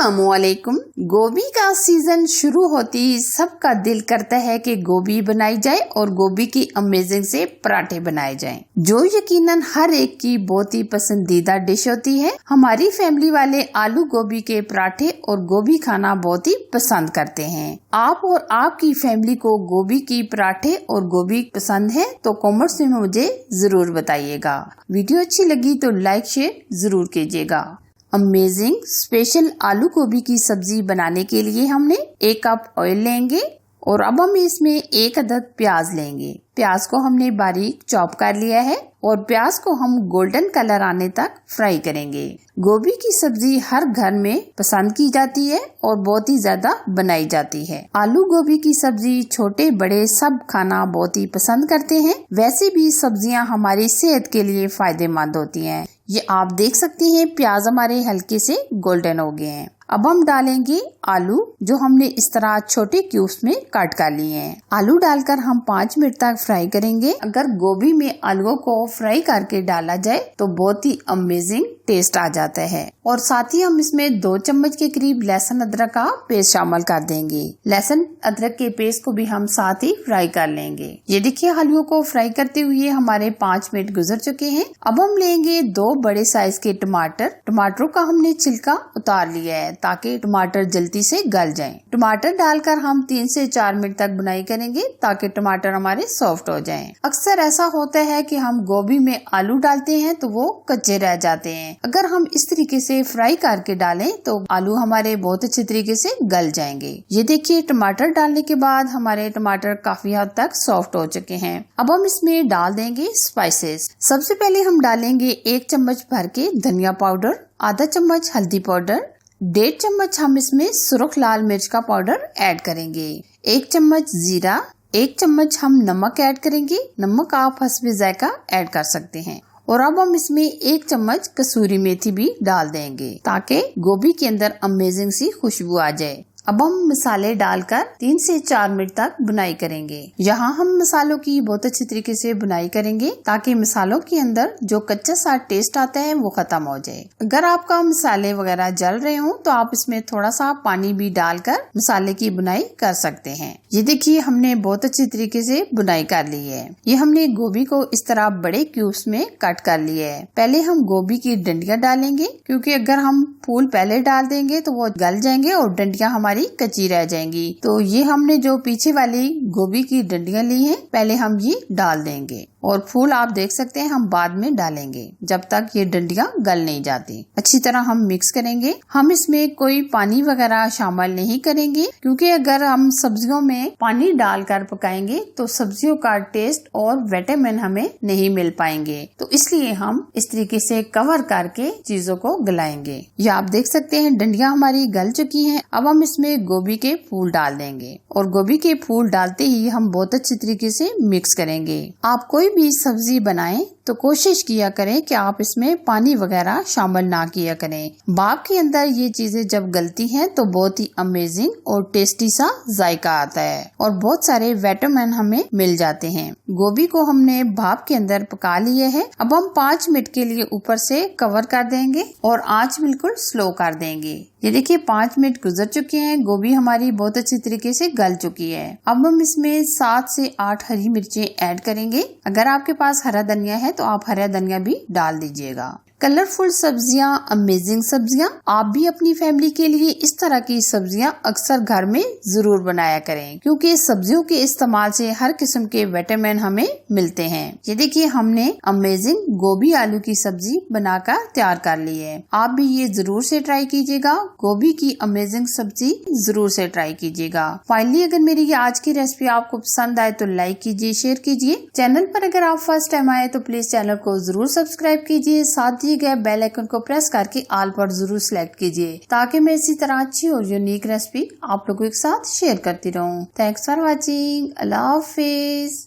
अस्सलामुअलैकुम। गोभी का सीजन शुरू होते ही सबका दिल करता है कि गोभी बनाई जाए और गोभी की अमेजिंग से पराठे बनाए जाएं, जो यकीनन हर एक की बहुत ही पसंदीदा डिश होती है। हमारी फैमिली वाले आलू गोभी के पराठे और गोभी खाना बहुत ही पसंद करते हैं। आप और आपकी फैमिली को गोभी की पराठे और गोभी पसंद है तो कमेंट्स में मुझे जरूर बताइएगा। वीडियो अच्छी लगी तो लाइक शेयर जरूर कीजिएगा। अमेजिंग स्पेशल आलू गोभी की सब्जी बनाने के लिए हमने 1 कप ऑयल लेंगे और अब हम इसमें 1 अदद प्याज लेंगे। प्याज को हमने बारीक चॉप कर लिया है और प्याज को हम गोल्डन कलर आने तक फ्राई करेंगे। गोभी की सब्जी हर घर में पसंद की जाती है और बहुत ही ज्यादा बनाई जाती है। आलू गोभी की सब्जी छोटे बड़े सब खाना बहुत ही पसंद करते हैं। वैसे भी सब्जियां हमारी सेहत के लिए फायदेमंद होती हैं। ये आप देख सकते हैं प्याज हमारे हल्के से गोल्डन हो गए हैं। अब हम डालेंगे आलू, जो हमने इस तरह छोटे क्यूब्स में काट कर लिए हैं। आलू डालकर हम 5 मिनट तक फ्राई करेंगे। अगर गोभी में आलूओं को फ्राई करके डाला जाए तो बहुत ही अमेजिंग टेस्ट आ जाता है। और साथ ही हम इसमें 2 चम्मच के करीब लहसुन अदरक का पेस्ट शामिल कर देंगे। लहसुन अदरक के पेस्ट को भी हम साथ ही फ्राई कर लेंगे। ये देखिए आलूओं को फ्राई करते हुए हमारे 5 मिनट गुजर चुके हैं। अब हम लेंगे 2 बड़े साइज के टमाटरों का हमने छिलका उतार लिया है ताकि टमाटर जल्दी से गल जाएं। टमाटर डालकर हम 3 से 4 मिनट तक बुनाई करेंगे ताकि टमाटर हमारे सॉफ्ट हो जाएं। अक्सर ऐसा होता है कि हम गोभी में आलू डालते हैं तो वो कच्चे रह जाते हैं। अगर हम इस तरीके से फ्राई करके डालें तो आलू हमारे बहुत अच्छे तरीके से गल जाएंगे। ये देखिए टमाटर डालने के बाद हमारे टमाटर काफी हद तक सॉफ्ट हो चुके हैं। अब हम इसमें डाल देंगे स्पाइसेस। सबसे पहले हम डालेंगे 1 चम्मच भर के धनिया पाउडर, आधा चम्मच हल्दी पाउडर, 1.5 चम्मच हम इसमें सुर्ख लाल मिर्च का पाउडर ऐड करेंगे, 1 चम्मच जीरा, 1 चम्मच हम नमक ऐड करेंगे। नमक आप हस्बे जायका ऐड कर सकते हैं। और अब हम इसमें 1 चम्मच कसूरी मेथी भी डाल देंगे ताकि गोभी के अंदर अमेजिंग सी खुशबू आ जाए। अब हम मसाले डालकर 3 से 4 मिनट तक बुनाई करेंगे। यहाँ हम मसालों की बहुत अच्छी तरीके से बुनाई करेंगे ताकि मसालों के अंदर जो कच्चा सा टेस्ट आता है वो खत्म हो जाए। अगर आपका मसाले वगैरह जल रहे हो तो आप इसमें थोड़ा सा पानी भी डालकर मसाले की बुनाई कर सकते हैं। ये देखिए हमने बहुत अच्छी तरीके से बुनाई कर ली है। ये हमने गोभी को इस तरह बड़े क्यूब्स में कट कर लिए है। पहले हम गोभी की डंडियां डालेंगे क्योंकि अगर हम फूल पहले डाल देंगे तो वो गल जाएंगे और डंडियां हमारी कच्ची रह जाएंगी। तो ये हमने जो पीछे वाली गोभी की डंडियां ली हैं पहले हम ये डाल देंगे और फूल आप देख सकते हैं हम बाद में डालेंगे जब तक ये डंडियां गल नहीं जाती। अच्छी तरह हम मिक्स करेंगे। हम इसमें कोई पानी वगैरह शामिल नहीं करेंगे क्योंकि अगर हम सब्जियों में पानी डालकर पकाएंगे तो सब्जियों का टेस्ट और विटामिन हमें नहीं मिल पाएंगे। तो इसलिए हम इस तरीके से कवर करके चीजों को गलाएंगे। ये आप देख सकते हैं डंडियां हमारी गल चुकी हैं। अब हम इसमें गोभी के फूल डाल देंगे और गोभी के फूल डालते ही हम बहुत अच्छी तरीके से मिक्स करेंगे। आप कोई भी सब्जी बनाएं तो कोशिश किया करें कि आप इसमें पानी वगैरह शामिल ना किया करें। बाप के अंदर ये चीजें जब गलती हैं तो बहुत ही अमेजिंग और टेस्टी सा जायका आता है और बहुत सारे विटामिन हमें मिल जाते हैं। गोभी को हमने भाप के अंदर पका लिए है। अब हम 5 मिनट के लिए ऊपर से कवर कर देंगे और आंच बिल्कुल स्लो कर देंगे। ये देखिए 5 मिनट गुजर चुके हैं। गोभी हमारी बहुत अच्छी तरीके से गल चुकी है। अब हम इसमें 7 से 8 हरी मिर्चें ऐड करेंगे। अगर आपके पास हरा धनिया है तो आप हरा धनिया भी डाल दीजिएगा। कलरफुल सब्जियां, अमेजिंग सब्जियां, आप भी अपनी फैमिली के लिए इस तरह की सब्जियां अक्सर घर में जरूर बनाया करें क्योंकि सब्जियों के इस्तेमाल से हर किस्म के विटामिन हमें मिलते हैं। ये देखिए हमने अमेजिंग गोभी आलू की सब्जी बनाकर तैयार कर ली है। आप भी ये जरूर से ट्राई कीजिएगा। गोभी की अमेजिंग सब्जी जरूर से ट्राई कीजिएगा। फाइनली अगर मेरी ये आज की रेसिपी आपको पसंद आए तो लाइक कीजिए, शेयर कीजिए। चैनल पर अगर आप फर्स्ट टाइम आए तो प्लीज चैनल को जरूर सब्सक्राइब कीजिए। साथ ही गए बेल आइकन को प्रेस करके ऑल पर जरूर सिलेक्ट कीजिए ताकि मैं इसी तरह अच्छी और यूनिक रेसिपी आप लोगों के साथ शेयर करती रहूं। Thanks for watching. Allah Hafiz.